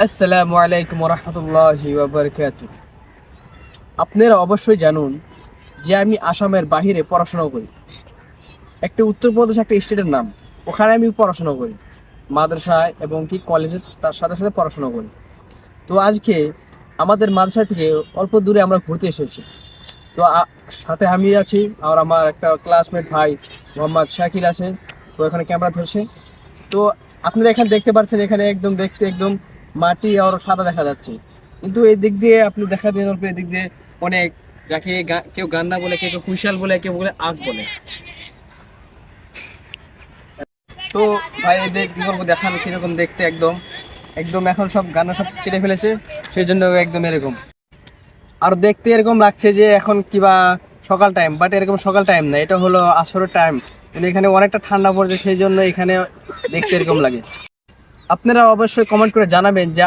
আসসালামু আলাইকুম রহমতুল্লাহি ওয়া বারাকাতুহু। আপনারা অবশ্যই জানুন যে আমি আসামের বাহিরে পড়াশোনা করি। একটা উত্তরপ্রদেশ একটা স্টেটের নাম, ওখানে আমি পড়াশোনা করি মাদ্রাসায় এবং কি কলেজে, তার সাথে সাথে পড়াশোনা করি। তো আজকে আমাদের মাদ্রাসা থেকে অল্প দূরে আমরা ঘুরতে এসেছি। তো সাথে আমি আছি আর আমার একটা ক্লাসমেট ভাই মোহাম্মদ শাকিল আছে। তো এখানে ক্যামেরা ধরছে। তো আপনারা এখানে দেখতে পাচ্ছেন, এখানে একদম দেখতে একদম মাটি আর সাদা দেখা যাচ্ছে, কিন্তু এই দিক দিয়ে আপনি দেখা দেন অল্প এদিক দিয়ে অনেক, যাকে কেউ গান্না বলে, কেউ কুশাল বলে, কেউ বলে আখ বলে। তো ভাই এদের কি করবো, দেখান কিরকম দেখতে, একদম একদম এখন সব গান্না সব কেটে ফেলেছে, সেই জন্য একদম এরকম। আর দেখতে এরকম লাগছে যে এখন কিবা সকাল টাইম, বাট এরকম সকাল টাইম না, এটা হলো আসরের টাইম। কিন্তু এখানে অনেকটা ঠান্ডা পড়ছে, সেই জন্য এখানে দেখতে এরকম লাগে। আপনারা অবশ্যই কমেন্ট করে জানাবেন যে